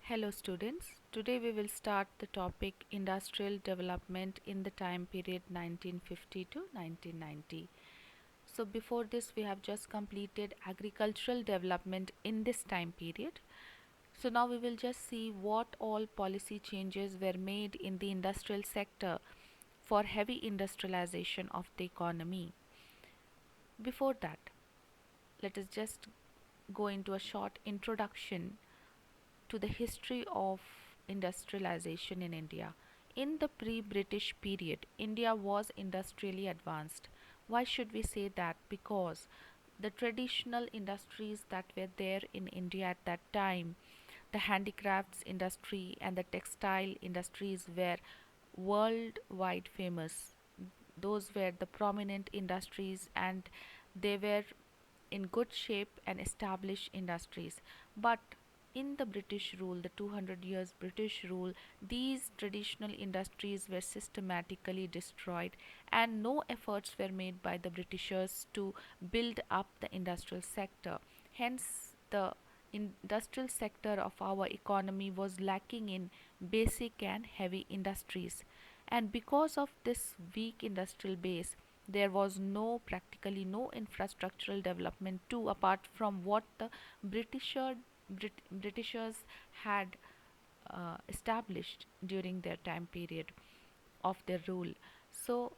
Hello students, today we will start the topic industrial development in the time period 1950 to 1990. So before this we have just completed agricultural development in this time period. So now we will just see what all policy changes were made in the industrial sector for heavy industrialization of the economy. Before that, let us just go into a short introduction to the history of industrialization in India. In the pre British period, India was industrially advanced. Why should we say that? Because the traditional industries that were there in India at that time, the handicrafts industry and the textile industries, were worldwide famous. Those were the prominent industries and they were in good shape and established industries. But in the British rule, the 200 years British rule, these traditional industries were systematically destroyed and no efforts were made by the Britishers to build up the industrial sector. Hence, the industrial sector of our economy was lacking in basic and heavy industries. And because of this weak industrial base, there was practically no infrastructural development too, apart from what the Britishers had established during their time period of their rule. So,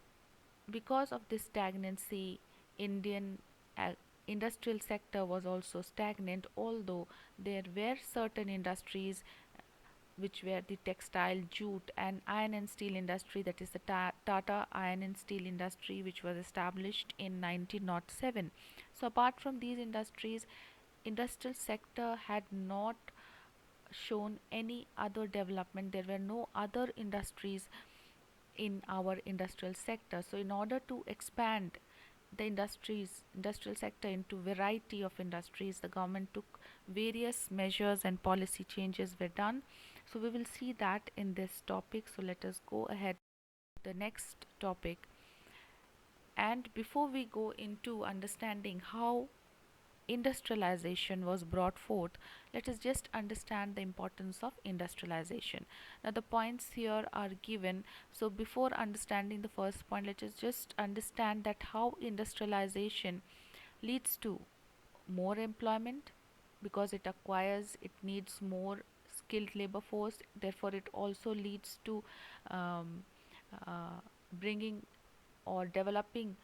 because of this stagnancy, Indian uh, industrial sector was also stagnant, although there were certain industries which were the textile, jute, and iron and steel industry, that is the Tata Iron and Steel Industry, which was established in 1907. So, apart from these industries, industrial sector had not shown any other development. There were no other industries in our industrial sector. So, in order to expand the industrial sector into variety of industries, the government took various measures and policy changes were done. So we will see that in this topic. So let us go ahead to the next topic. And before we go into understanding how industrialization was brought forth, let us just understand the importance of industrialization. Now, the points here are given. So, before understanding the first point, let us just understand that how industrialization leads to more employment because it needs more skilled labor force. Therefore, it also leads to um, bringing or developing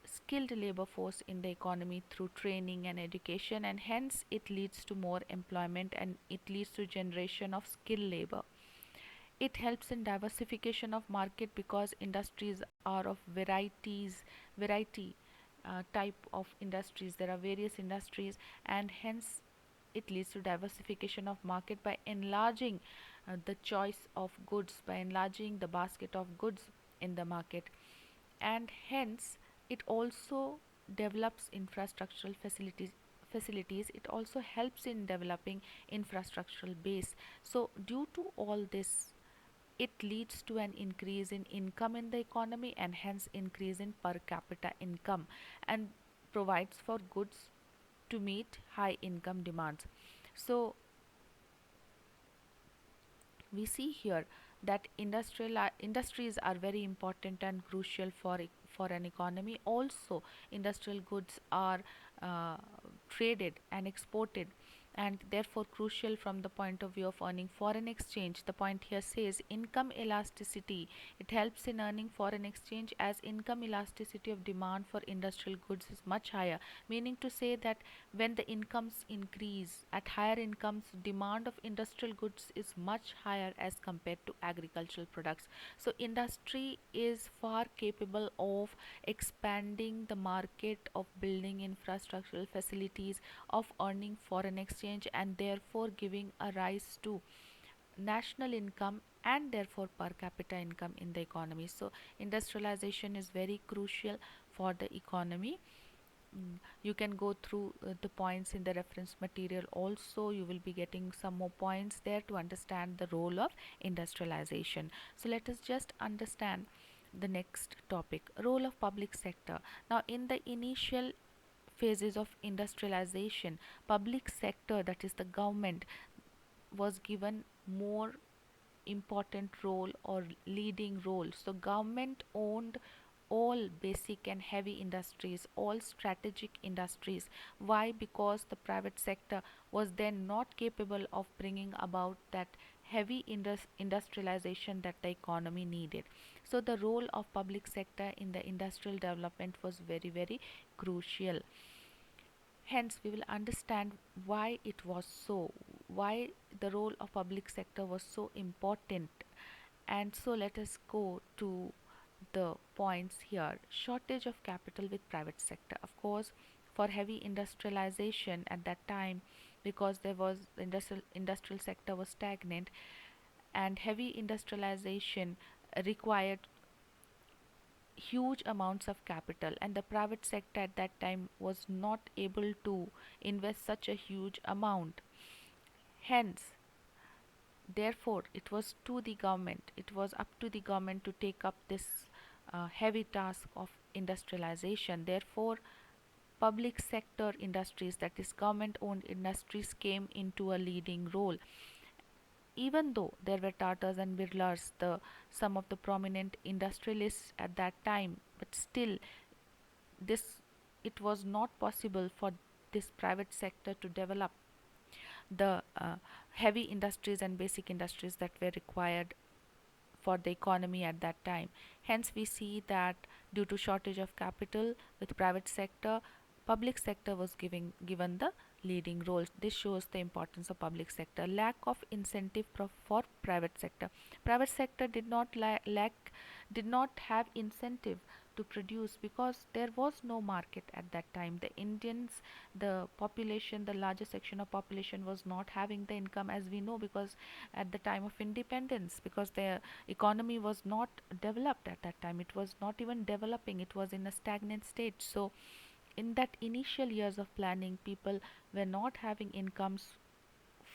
skilled labor force in the economy through training and education, and hence it leads to more employment and it leads to generation of skilled labor. It helps in diversification of market because industries are of variety type of industries. There are various industries, and hence it leads to diversification of market by enlarging the choice of goods, by enlarging the basket of goods in the market. And hence it also develops infrastructural facilities. It also helps in developing infrastructural base. So due to all this, it leads to an increase in income in the economy and hence increase in per capita income, and provides for goods to meet high income demands. So we see here that industries are very important and crucial for an economy. Also, industrial goods are uh, traded and exported, and therefore crucial from the point of view of earning foreign exchange. The point here says income elasticity. It helps in earning foreign exchange as income elasticity of demand for industrial goods is much higher, meaning to say that when the incomes increase, at higher incomes, demand of industrial goods is much higher as compared to agricultural products. So industry is far capable of expanding the market, of building infrastructural facilities, of earning foreign exchange, and therefore giving a rise to national income and therefore per capita income in the economy. So industrialization is very crucial for the economy. You can go through the points in the reference material also. You will be getting some more points there to understand the role of industrialization. So let us just understand the next topic, role of public sector. Now in the initial phases of industrialization, public sector, that is the government, was given more important role or leading role. So government owned all basic and heavy industries, all strategic industries. Why? Because the private sector was then not capable of bringing about that heavy industrialization that the economy needed. So the role of public sector in the industrial development was very, very crucial. Hence, we will understand why it was so, why the role of public sector was so important. And so let us go to the points here. Shortage of capital with private sector. Of course, for heavy industrialization at that time, because there was industrial sector was stagnant, and heavy industrialization required huge amounts of capital, and the private sector at that time was not able to invest such a huge amount. Hence, therefore, it was up to the government to take up this heavy task of industrialization. Therefore, public sector industries, that is government owned industries, came into a leading role. Even though there were Tatas and Birlas, the some of the prominent industrialists at that time, but still this it was not possible for this private sector to develop the heavy industries and basic industries that were required for the economy at that time. Hence, we see that due to shortage of capital with private sector, public sector was given the leading role. This shows the importance of public sector. Lack of incentive for private sector. Private sector did not have incentive to produce because there was no market at that time. The Indians, the population, the larger section of population was not having the income, as we know, because at the time of independence, because the economy was not developed at that time, it was not even developing, it was in a stagnant state. So in that initial years of planning, people were not having incomes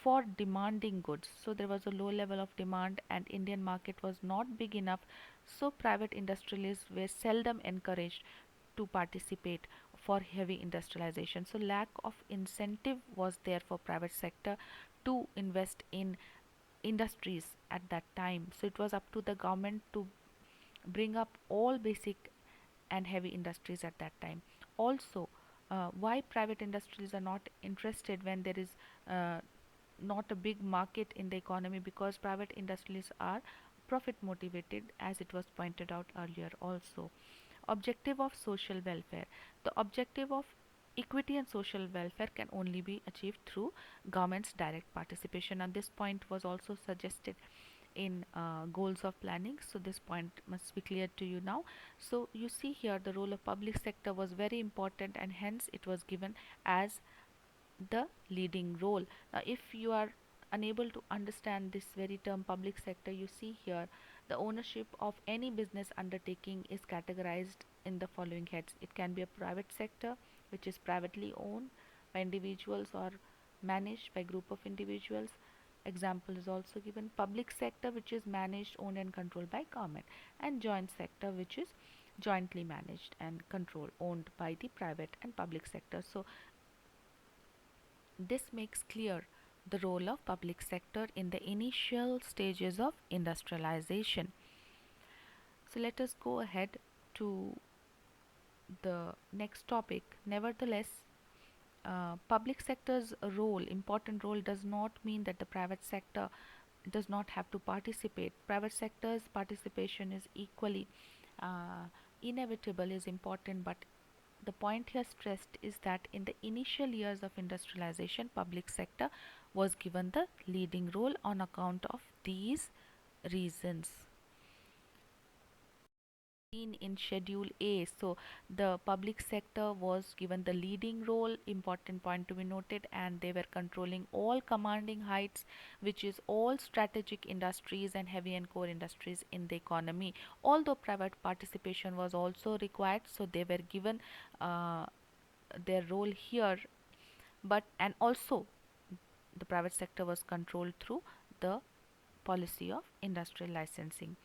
for demanding goods. So there was a low level of demand and Indian market was not big enough. So private industrialists were seldom encouraged to participate for heavy industrialization. So lack of incentive was there for private sector to invest in industries at that time. So it was up to the government to bring up all basic and heavy industries at that time. Also, why private industries are not interested when there is uh, not a big market in the economy? Because private industries are profit motivated, as it was pointed out earlier also. Objective of social welfare. The objective of equity and social welfare can only be achieved through government's direct participation, and this point was also suggested in goals of planning. So this point must be clear to you now. So you see here the role of public sector was very important, and hence it was given as the leading role. Now, if you are unable to understand this very term public sector, you see here the ownership of any business undertaking is categorized in the following heads. It can be a private sector, which is privately owned by individuals or managed by group of individuals. Example is also given. Public sector, which is managed, owned and controlled by government, and joint sector, which is jointly managed and controlled, owned by the private and public sector. So this makes clear the role of public sector in the initial stages of industrialization. So let us go ahead to the next topic. Nevertheless, public sector's role, important role, does not mean that the private sector does not have to participate. Private sector's participation is equally uh, inevitable, is important, but the point here stressed is that in the initial years of industrialization, public sector was given the leading role on account of these reasons seen in Schedule A. So the public sector was given the leading role, important point to be noted, and they were controlling all commanding heights, which is all strategic industries and heavy and core industries in the economy. Although private participation was also required, so they were given uh, their role here, but and also the private sector was controlled through the policy of industrial licensing.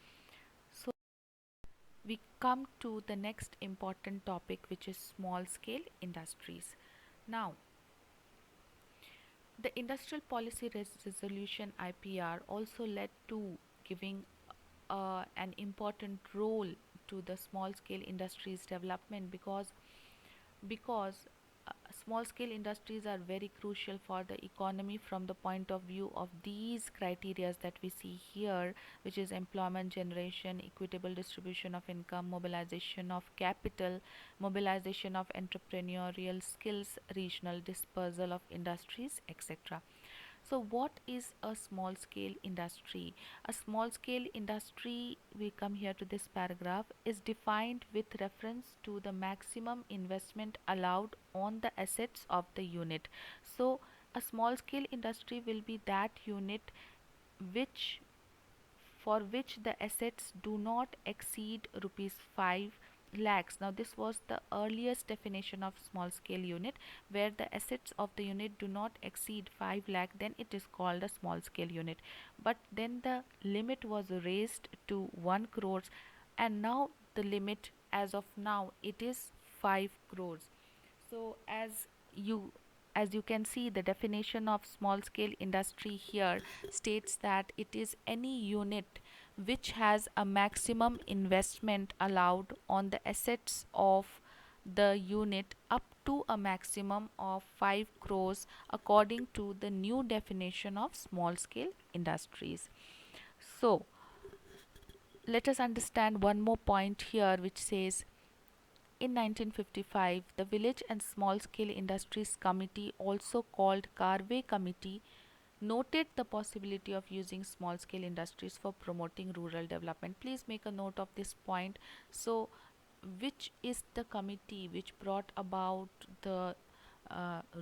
So we come to the next important topic, which is small scale industries. Now, The Industrial Policy Resolution IPR also led to giving an important role to the small scale industries development, because small scale industries are very crucial for the economy from the point of view of these criteria that we see here, which is employment generation, equitable distribution of income, mobilization of capital, mobilization of entrepreneurial skills, regional dispersal of industries, etc. So, what is a small scale industry? A small scale industry, we come here to this paragraph, is defined with reference to the maximum investment allowed on the assets of the unit. So, a small scale industry will be that unit which for which the assets do not exceed rupees 5 lakhs. Now this was the earliest definition of small scale unit, where the assets of the unit do not exceed 5 lakh, then it is called a small scale unit. But then the limit was raised to 1 crores, and now the limit as of now it is 5 crores. So as you can see, the definition of small scale industry here states that it is any unit which has a maximum investment allowed on the assets of the unit up to a maximum of 5 crores according to the new definition of small scale industries. So let us understand one more point here, which says in 1955, the Village and Small Scale Industries Committee, also called Carvey Committee, noted the possibility of using small scale industries for promoting rural development. Please make a note of this point. So, which is the committee which brought about the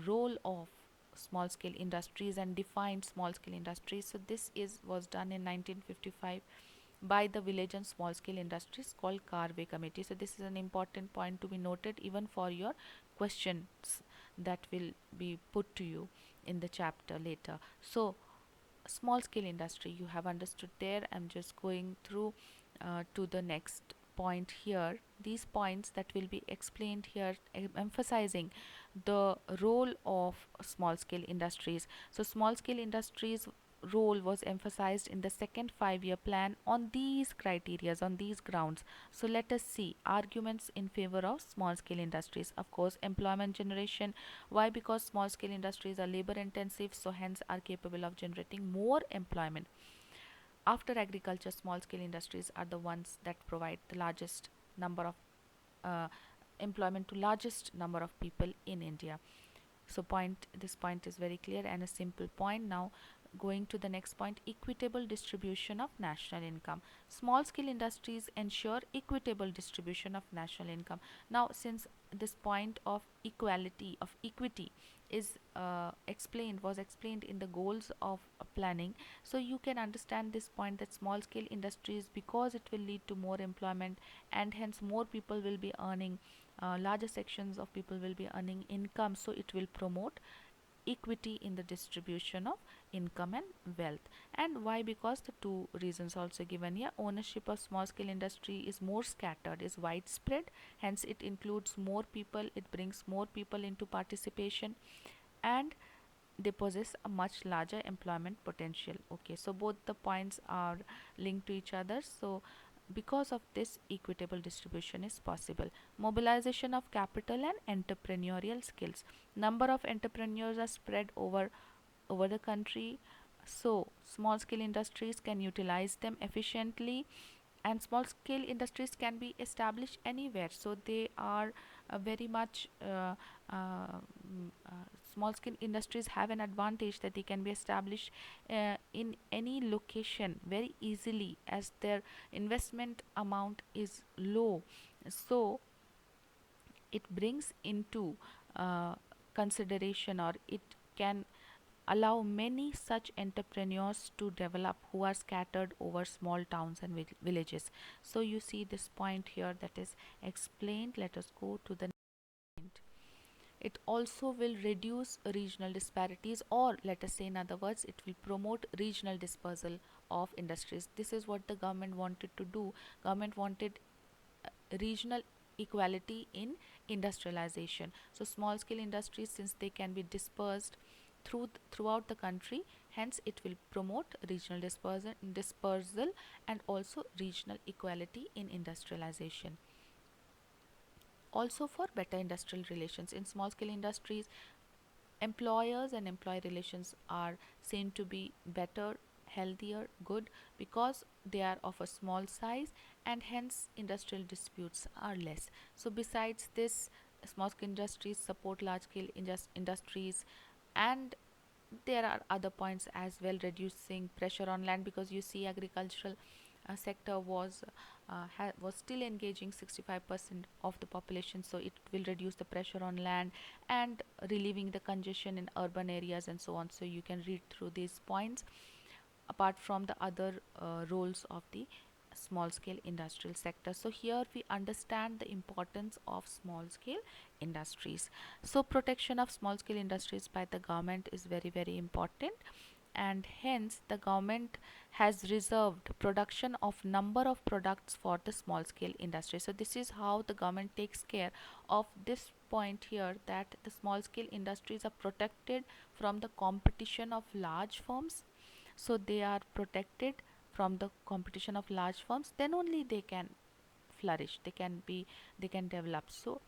role of small scale industries and defined small scale industries? So, this is was done in 1955 by the Village and Small Scale Industries, called Carvey Committee. So this is an important point to be noted even for your questions that will be put to you in the chapter later. So small scale industry you have understood there. I'm just going through to the next point here. These points that will be explained here, emphasizing the role of small scale industries. So small scale industries role was emphasized in the second 5-year plan on these criterias, on these grounds. So let us see arguments in favor of small scale industries. Of course, employment generation. Why? Because small scale industries are labor intensive, so hence are capable of generating more employment. After agriculture, small scale industries are the ones that provide the largest number of uh, employment to largest number of people in India. So this point is very clear and a simple point. Now going to the next point, equitable distribution of national income. Small scale industries ensure equitable distribution of national income. Now since this point of equality, of equity, is was explained in the goals of planning, so you can understand this point that small scale industries, because it will lead to more employment and hence more people will be earning, larger sections of people will be earning income, so it will promote equity in the distribution of income and wealth. And why? Because the two reasons also given here: ownership of small scale industry is more scattered, is widespread, hence it includes more people, it brings more people into participation, and they possess a much larger employment potential. Okay, so both the points are linked to each other. So because of this, equitable distribution is possible. Mobilization of capital and entrepreneurial skills. Number of entrepreneurs are spread over the country, so small scale industries can utilize them efficiently, and small scale industries can be established anywhere, so they are very much small scale industries have an advantage that they can be established in any location very easily, as their investment amount is low. So it brings into uh, consideration, or it can allow many such entrepreneurs to develop who are scattered over small towns and villages. So you see this point here that is explained. Let us go to the point. It also will reduce regional disparities, or let us say in other words, it will promote regional dispersal of industries. This is what the government wanted to do. Government wanted regional equality in industrialization. So small scale industries, since they can be dispersed throughout the country. Hence, it will promote regional dispersal and also regional equality in industrialization. Also, for better industrial relations in small scale industries, employers and employee relations are seen to be better, healthier, good, because they are of a small size, and hence industrial disputes are less. So besides this, small scale industries support large scale industries, and there are other points as well, reducing pressure on land, because you see agricultural sector was still engaging 65% of the population, so it will reduce the pressure on land and relieving the congestion in urban areas and so on. So you can read through these points, apart from the other roles of the small scale industrial sector. So here we understand the importance of small scale industries. So protection of small scale industries by the government is very important, and hence the government has reserved production of number of products for the small scale industry. So this is how the government takes care of this point here, that the small scale industries are protected from the competition of large firms. So they are protected from the competition of large firms, then only they can flourish, they can develop. So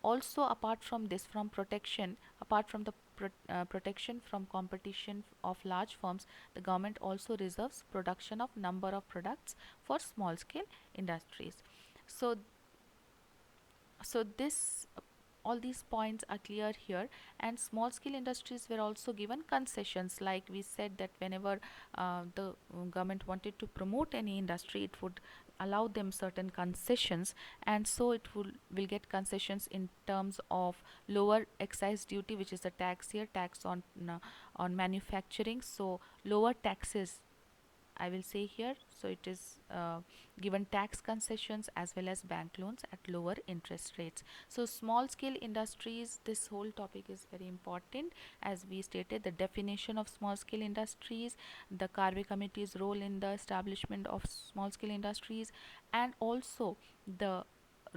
also, apart from this, from protection, apart from the protection from competition of large firms, the government also reserves production of number of products for small scale industries. So this all these points are clear here, and small scale industries were also given concessions. Like we said, that whenever the government wanted to promote any industry, it would allow them certain concessions, and so it will get concessions in terms of lower excise duty, which is the tax here, tax on manufacturing. So lower taxes, I will say here. So it is given tax concessions as well as bank loans at lower interest rates. So small scale industries, this whole topic is very important. As we stated, the definition of small scale industries, the Karve Committee's role in the establishment of small scale industries, and also the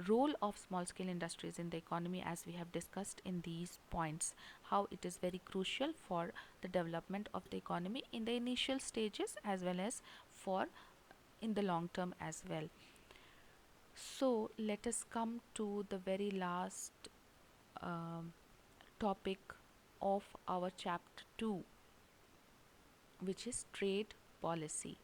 role of small scale industries in the economy, as we have discussed in these points, how it is very crucial for the development of the economy in the initial stages as well as for in the long term as well. So let us come to the very last um, topic of our chapter 2, which is trade policy.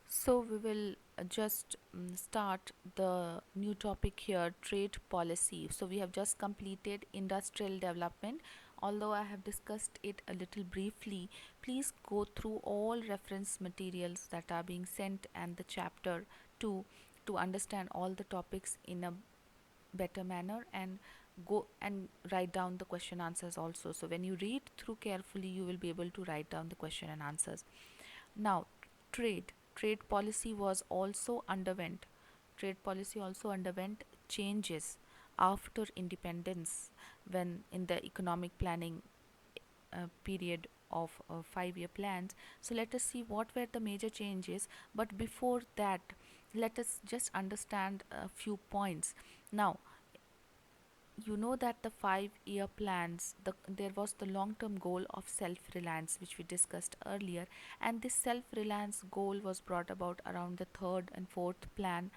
So we will just start the new topic here, trade policy. So we have just completed industrial development. Although I have discussed it a little briefly, please go through all reference materials that are being sent and the chapter 2 to understand all the topics in a better manner, and go and write down the question answers also. So when you read through carefully, you will be able to write down the question and answers. Now, trade policy was also underwent trade policy also underwent changes after independence, when in the economic planning period of 5-year plans. So let us see what were the major changes, but before that, let us just understand a few points. Now, you know that the 5-year plans, there was the long term goal of self reliance, which we discussed earlier, and this self reliance goal was brought about around the third and fourth plan,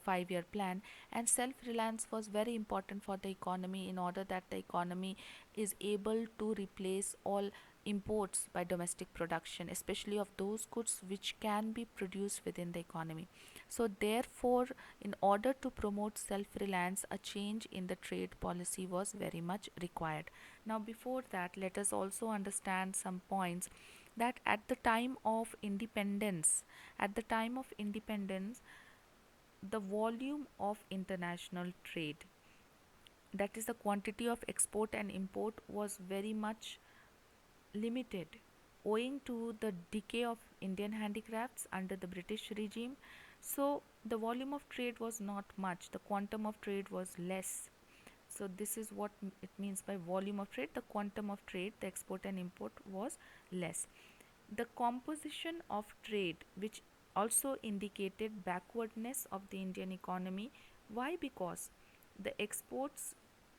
5-year plan. And self reliance was very important for the economy, in order that the economy is able to replace all imports by domestic production, especially of those goods which can be produced within the economy. So therefore, in order to promote self reliance, a change in the trade policy was very much required. Now, before that, let us also understand some points, that at the time of independence, the volume of international trade, that is the quantity of export and import, was very much limited, owing to the decay of Indian handicrafts under the British regime. So, the volume of trade was not much, the quantum of trade was less. So, this is what it means by volume of trade. The quantum of trade, the export and import, was less. The composition of trade, which also indicated backwardness of the Indian economy. Why? Because the exports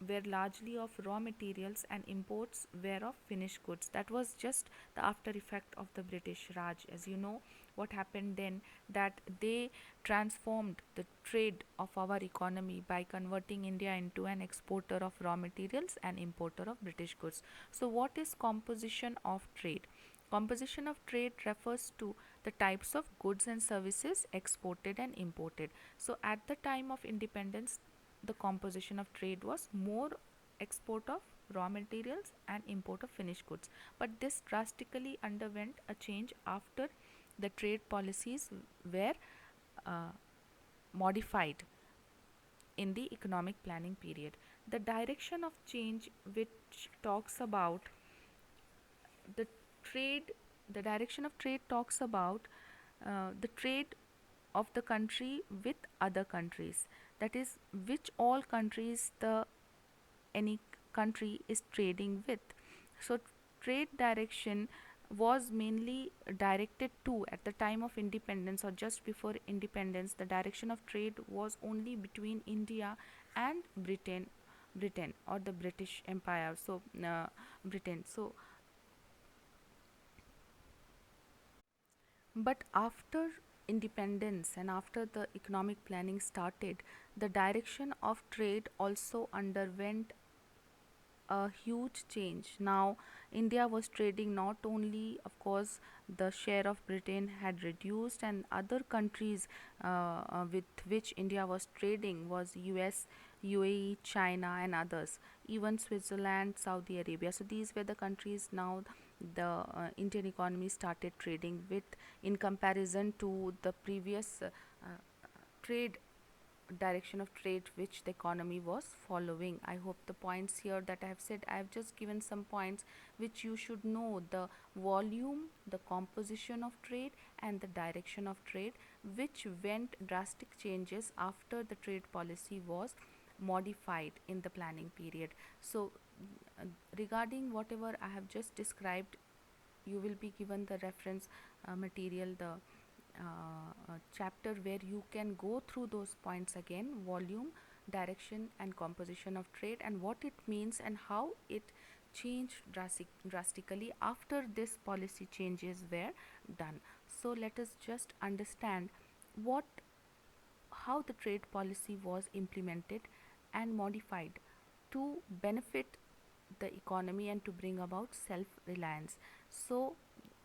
were largely of raw materials and imports were of finished goods. That was just the after effect of the British Raj. As you know, what happened then, that they transformed the trade of our economy by converting India into an exporter of raw materials and importer of British goods. So, what is composition of trade? Composition of trade refers to the types of goods and services exported and imported. So, at the time of independence, the composition of trade was more export of raw materials and import of finished goods. But this drastically underwent a change after the trade policies were uh, modified in the economic planning period. The direction of change, which talks about the trade, the direction of trade talks about the trade of the country with other countries, that is, which all countries the any country is trading with. So, trade direction was mainly directed to, at the time of independence or just before independence, the direction of trade was only between India and Britain or the British Empire. So, Britain. So, but after independence and after the economic planning started, the direction of trade also underwent a huge change. Now, India was trading not only, of course, the share of Britain had reduced, and other countries with which India was trading was US, UAE, China, and others, even Switzerland, Saudi Arabia. So, these were the countries now the Indian economy started trading with, in comparison to the previous trade direction of trade which the economy was following. I hope the points here that I have said, I have just given some points which you should know: the volume, the composition of trade, and the direction of trade, which went drastic changes after the trade policy was modified in the planning period. So, uh, regarding whatever I have just described, you will be given the reference material, the chapter where you can go through those points again: volume, direction, and composition of trade, and what it means and how it changed drastically after this policy changes were done. So let us just understand what how the trade policy was implemented and modified to benefit the economy and to bring about self reliance. So,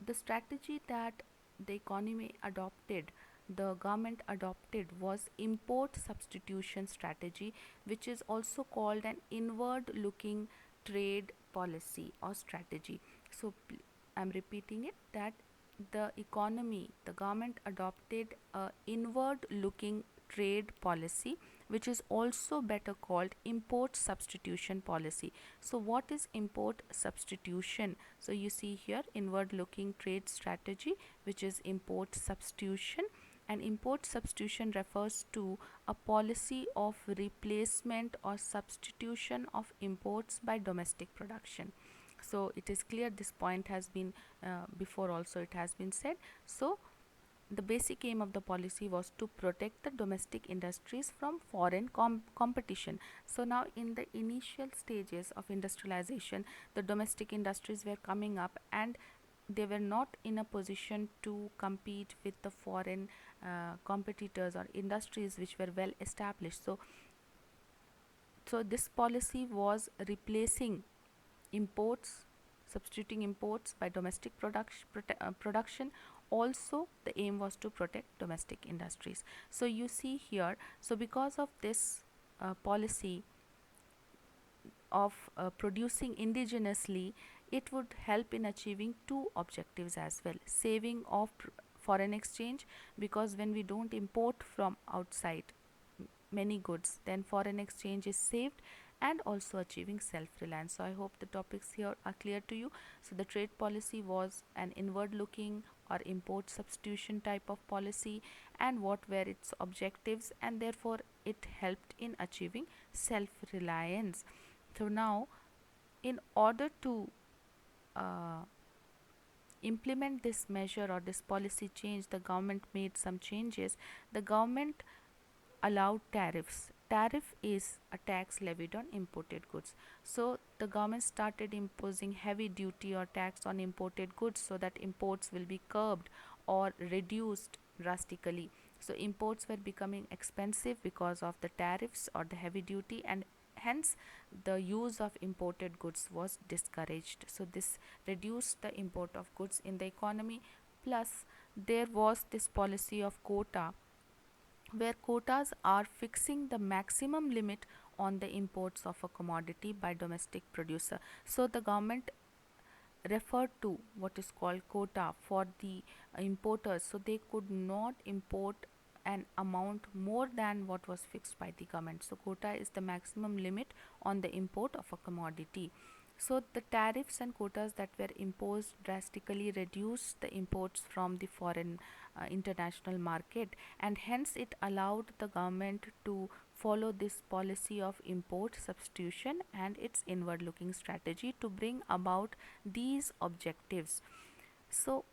the strategy that the economy adopted, the government adopted, was import substitution strategy, which is also called an inward looking trade policy or strategy. So, I'm repeating it, that the government adopted a inward looking trade policy, which is also better called import substitution policy. So, what is import substitution? So, you see here inward looking trade strategy, which is import substitution. And import substitution refers to a policy of replacement or substitution of imports by domestic production. So, it is clear this point has been before also it has been said. So, the basic aim of the policy was to protect the domestic industries from foreign competition. So, now in the initial stages of industrialization, the domestic industries were coming up and they were not in a position to compete with the foreign competitors or industries which were well established. So, this policy was replacing imports, substituting imports by domestic production. Also, the aim was to protect domestic industries. So, you see here, so because of this policy of producing indigenously, it would help in achieving two objectives as well: saving of foreign exchange, because when we don't import from outside many goods, then foreign exchange is saved, and also achieving self reliance. So, I hope the topics here are clear to you. So, the trade policy was an inward looking or import substitution type of policy, and what were its objectives, and therefore it helped in achieving self reliance. So, now in order to uh, implement this measure or this policy change, the government made some changes. The government allowed tariffs. Tariff is a tax levied on imported goods. So the government started imposing heavy duty or tax on imported goods so that imports will be curbed or reduced drastically. So imports were becoming expensive because of the tariffs or the heavy duty, and hence the use of imported goods was discouraged. So this reduced the import of goods in the economy. Plus there was this policy of quota, where quotas are fixing the maximum limit on the imports of a commodity by domestic producer. So the government referred to what is called quota for the importers, so they could not import an amount more than what was fixed by the government. So quota is the maximum limit on the import of a commodity. So the tariffs and quotas that were imposed drastically reduced the imports from the foreign international market, and hence it allowed the government to follow this policy of import substitution and its inward looking strategy to bring about these objectives. So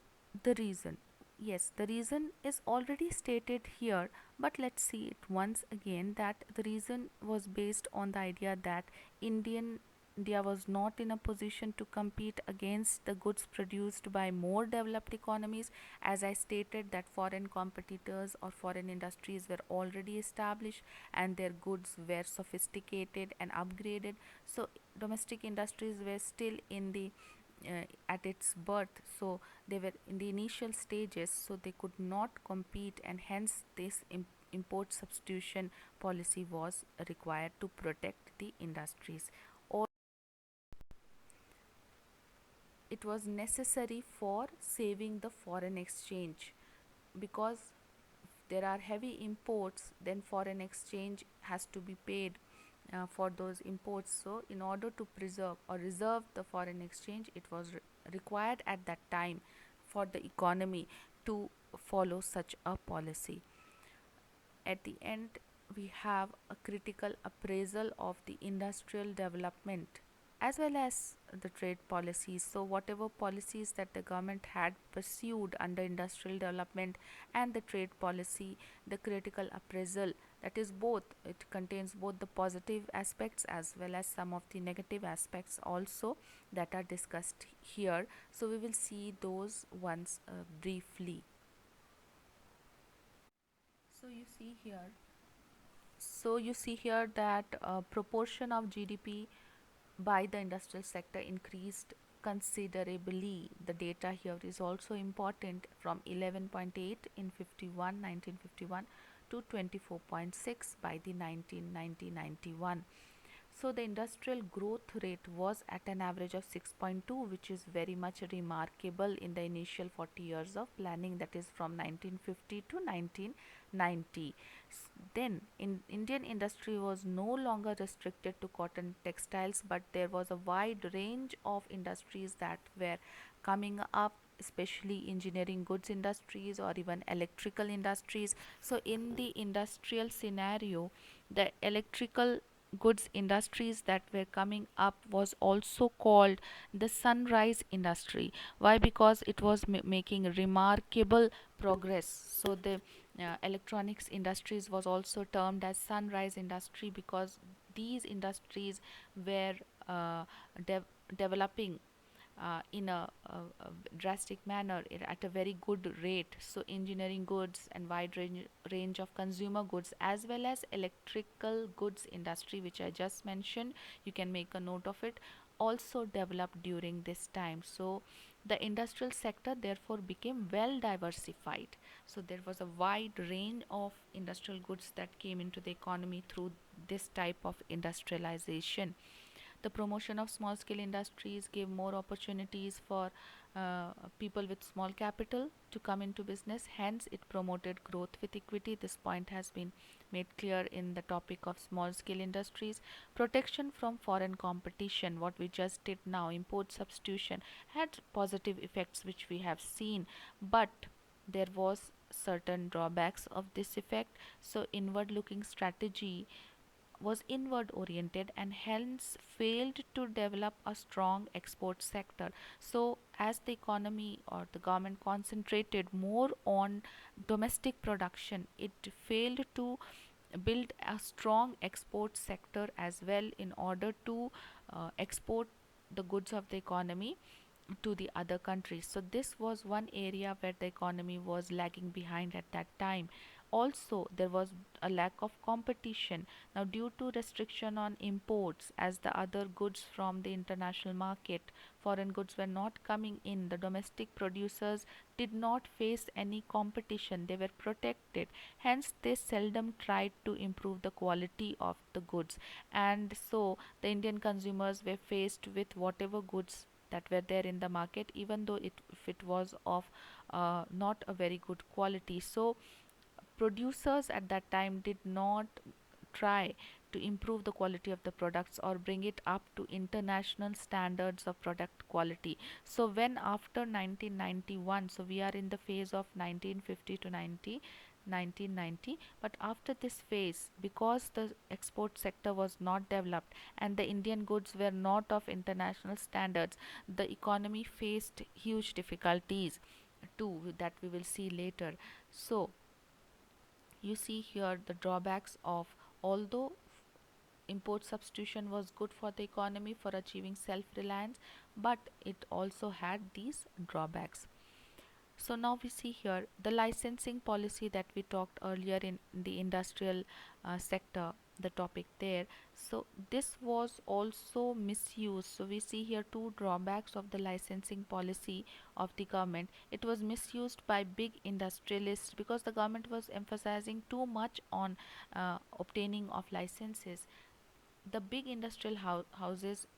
the reason, yes, the reason is already stated here, but let's see it once again, that the reason was based on the idea that India was not in a position to compete against the goods produced by more developed economies. As I stated, that foreign competitors or foreign industries were already established and their goods were sophisticated and upgraded. So domestic industries were still in the at its birth, so they were in the initial stages, so they could not compete, and hence this import substitution policy was required to protect the industries. Or it was necessary for saving the foreign exchange, because there are heavy imports, then foreign exchange has to be paid for those imports. So in order to preserve or reserve the foreign exchange, it was required at that time for the economy to follow such a policy. At the end, we have a critical appraisal of the industrial development as well as the trade policies. So, whatever policies that the government had pursued under industrial development and the trade policy, the critical appraisal, that is both, it contains both the positive aspects as well as some of the negative aspects also that are discussed here. So, we will see those ones briefly. So, you see here that proportion of GDP by the industrial sector increased considerably. The data here is also important, from 11.8 in 1951 to 24.6 by the 1990-91. So the industrial growth rate was at an average of 6.2, which is very much remarkable in the initial 40 years of planning, that is from 1950 to 1990. Then Indian industry was no longer restricted to cotton textiles, but there was a wide range of industries that were coming up, especially engineering goods industries or even electrical industries. So in the industrial scenario, the electrical goods industries that were coming up was also called the sunrise industry. Why? Because it was making remarkable progress. So the electronics industries was also termed as sunrise industry, because these industries were uh, de- developing in a drastic manner at a very good rate. So engineering goods and wide range of consumer goods as well as electrical goods industry, which I just mentioned, you can make a note of it, also developed during this time. So the industrial sector therefore became well diversified. So there was a wide range of industrial goods that came into the economy through this type of industrialization. The promotion of small scale industries gave more opportunities for people with small capital to come into business. Hence, it promoted growth with equity. This point has been made clear in the topic of small scale industries. Protection from foreign competition, what we just did now, import substitution, had positive effects which we have seen, but there was certain drawbacks of this effect. So inward looking strategy was inward oriented and hence failed to develop a strong export sector. So, as the economy or the government concentrated more on domestic production, it failed to build a strong export sector as well in order to export the goods of the economy to the other countries. So this was one area where the economy was lagging behind at that time. Also, there was a lack of competition. Now, due to restriction on imports, as the other goods from the international market, foreign goods were not coming in, the domestic producers did not face any competition. They were protected. Hence, they seldom tried to improve the quality of the goods. And so, the Indian consumers were faced with whatever goods that were there in the market, even though if it was of not a very good quality. So producers at that time did not try to improve the quality of the products or bring it up to international standards of product quality. So when after 1991, so we are in the phase of 1950 to 1990, but after this phase, because the export sector was not developed and the Indian goods were not of international standards, the economy faced huge difficulties too, that we will see later. So you see here the drawbacks of, although import substitution was good for the economy for achieving self reliance, but it also had these drawbacks. So now we see here the licensing policy that we talked earlier in the industrial sector, the topic there. So this was also misused. So we see here two drawbacks of the licensing policy of the government. It was misused by big industrialists because the government was emphasizing too much on obtaining of licenses. The big industrial houses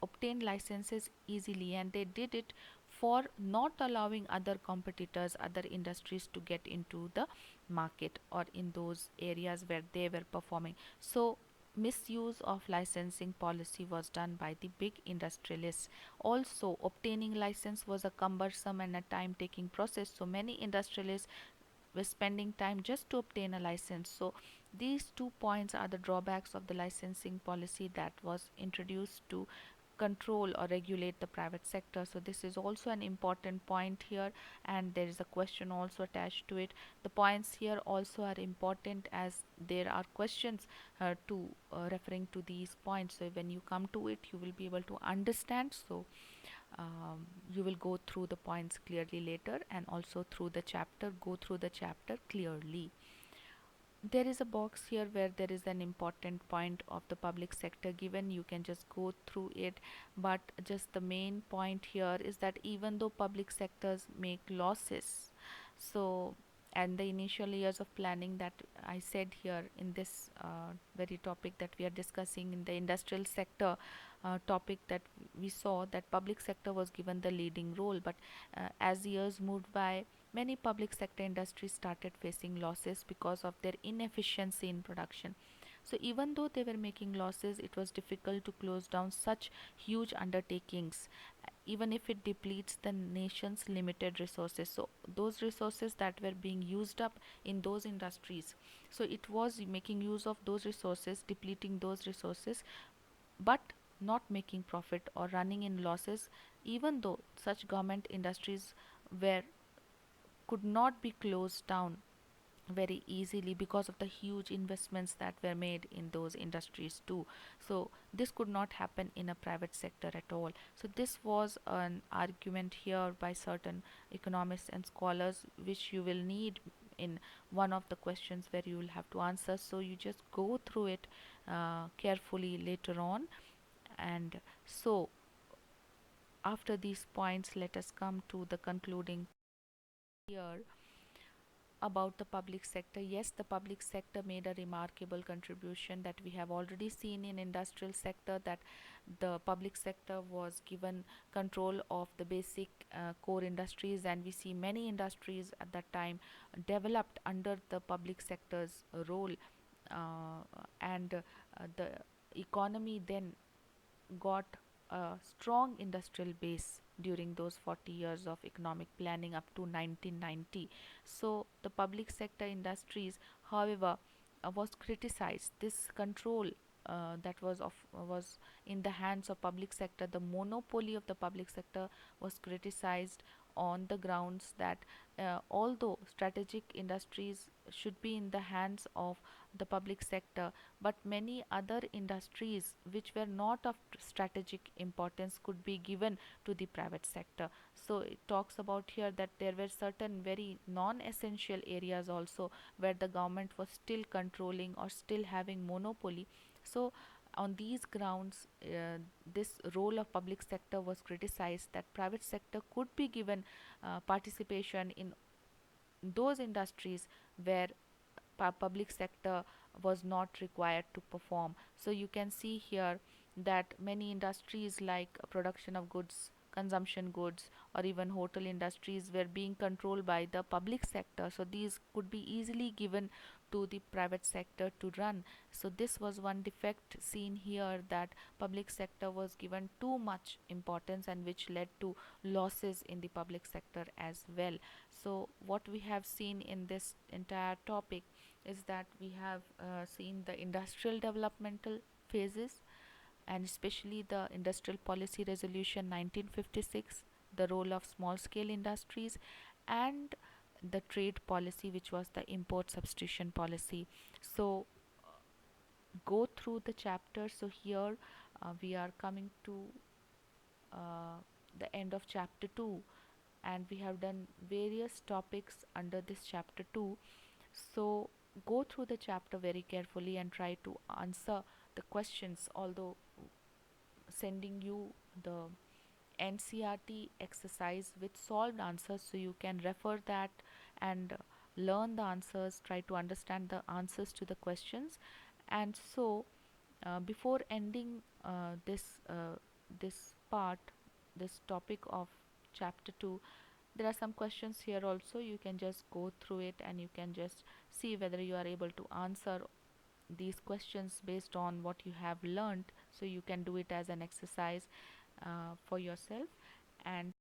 obtained licenses easily, and they did it for not allowing other competitors, other industries to get into the market or in those areas where they were performing. So misuse of licensing policy was done by the big industrialists. Also, obtaining license was a cumbersome and a time taking process, so many industrialists were spending time just to obtain a license. So these 2 points are the drawbacks of the licensing policy that was introduced to control or regulate the private sector. So this is also an important point here, and there is a question also attached to it. The points here also are important as there are questions to referring to these points. So when you come to it, you will be able to understand. So you will go through the points clearly later, and also through the chapter, go through the chapter clearly. There is a box here where there is an important point of the public sector given. You can just go through it, but just the main point here is that even though public sectors make losses, so and the initial years of planning that I said here in this very topic that we are discussing in the industrial sector topic, that we saw that public sector was given the leading role, but as years moved by, many public sector industries started facing losses because of their inefficiency in production. So even though they were making losses, it was difficult to close down such huge undertakings, even if it depletes the nation's limited resources. So those resources that were being used up in those industries, so it was making use of those resources, depleting those resources, but not making profit or running in losses, even though such government industries were could not be closed down very easily because of the huge investments that were made in those industries too. So this could not happen in a private sector at all. So this was an argument here by certain economists and scholars, which you will need in one of the questions where you will have to answer. So you just go through it carefully later on. And so after these points, let us come to the concluding here about the public sector. Yes, the public sector made a remarkable contribution that we have already seen in industrial sector, that the public sector was given control of the basic core industries, and we see many industries at that time developed under the public sector's role, and the economy then got a strong industrial base during those 40 years of economic planning up to 1990. So the public sector industries, however, was criticized. This control that was in the hands of public sector, the monopoly of the public sector was criticized on the grounds that although strategic industries should be in the hands of the public sector, but many other industries which were not of strategic importance could be given to the private sector. So it talks about here that there were certain very non-essential areas also where the government was still controlling or still having monopoly. So on these grounds, this role of public sector was criticized, that private sector could be given participation in those industries where public sector was not required to perform. So you can see here that many industries like production of goods, consumption goods, or even hotel industries were being controlled by the public sector. So these could be easily given to the private sector to run. So this was one defect seen here, that public sector was given too much importance, and which led to losses in the public sector as well. So what we have seen in this entire topic is that we have seen the industrial developmental phases, and especially the Industrial Policy Resolution 1956, the role of small scale industries, and the trade policy, which was the import substitution policy. So go through the chapter. So here we are coming to uh, the end of chapter 2, and we have done various topics under this chapter 2. So go through the chapter very carefully and try to answer the questions, although sending you the NCRT exercise with solved answers, so you can refer that and learn the answers, try to understand the answers to the questions. And so before ending this part, this topic of chapter 2, there are some questions here also. You can just go through it and you can just see whether you are able to answer these questions based on what you have learned. So you can do it as an exercise for yourself. And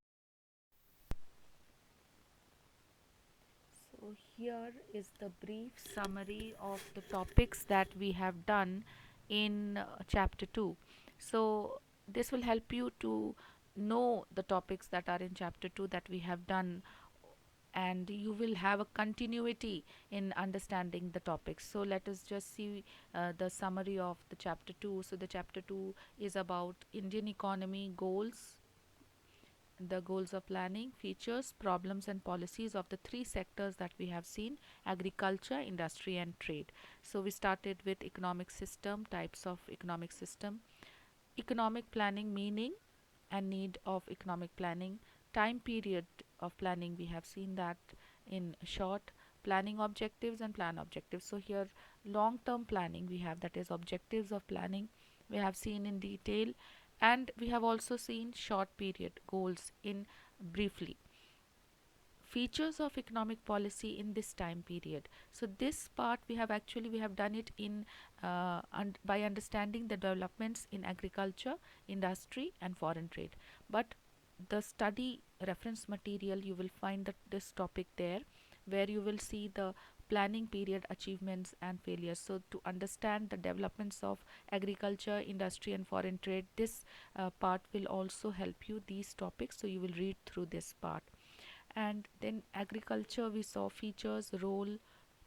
so here is the brief summary of the topics that we have done in chapter 2. So this will help you to know the topics that are in chapter 2 that we have done, and you will have a continuity in understanding the topics. So let us just see the summary of the chapter 2. So the chapter 2 is about Indian economy goals, the goals of planning, features, problems, and policies of the three sectors that we have seen: agriculture, industry, and trade. So we started with economic system, types of economic system, economic planning, meaning and need of economic planning, time period of planning, we have seen that in short, planning objectives and plan objectives. So here long term planning we have, that is objectives of planning, we have seen in detail, and we have also seen short period goals in briefly. Features of economic policy in this time period. So this part we have done it in by understanding the developments in agriculture, industry, and foreign trade. But the study reference material, you will find that this topic there, where you will see the planning period achievements and failures. So to understand the developments of agriculture, industry, and foreign trade, this part will also help you, these topics. So you will read through this part. And then agriculture, we saw features, role,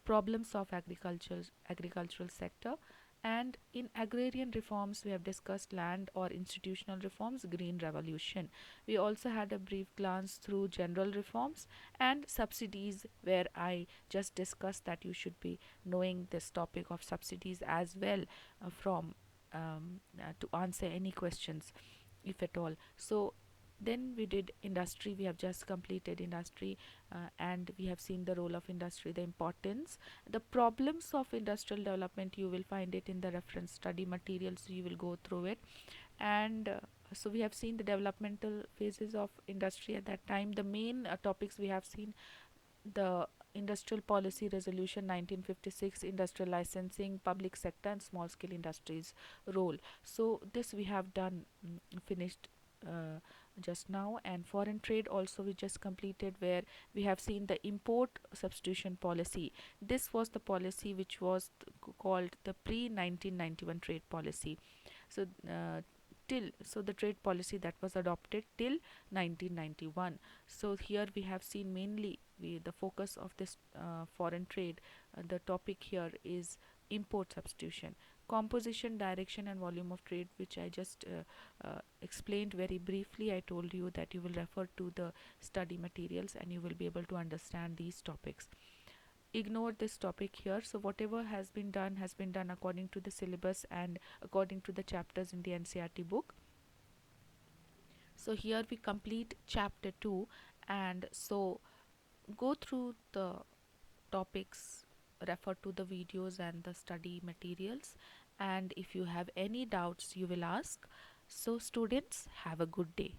problems of agricultural sector. And in agrarian reforms, we have discussed land or institutional reforms, green revolution. We also had a brief glance through general reforms and subsidies, where I just discussed that you should be knowing this topic of subsidies as well, from to answer any questions, if at all. So then we did industry, we have just completed industry, and we have seen the role of industry, the importance, the problems of industrial development. You will find it in the reference study materials, so you will go through it. And so we have seen the developmental phases of industry at that time. The main topics we have seen: the Industrial Policy Resolution 1956, industrial licensing, public sector, and small scale industries role. So this we have done, finished just now, and foreign trade also we just completed, where we have seen the import substitution policy. This was the policy which was called the pre 1991 trade policy. So till so the trade policy that was adopted till 1991. So here we have seen mainly the focus of this foreign trade. The topic here is import substitution, composition, direction and volume of trade, which I just explained very briefly. I told you that you will refer to the study materials and you will be able to understand these topics. Ignore this topic here. So whatever has been done according to the syllabus and according to the chapters in the NCERT book. So here we complete chapter 2, and so go through the topics, refer to the videos and the study materials, and if you have any doubts you will ask. So students, have a good day.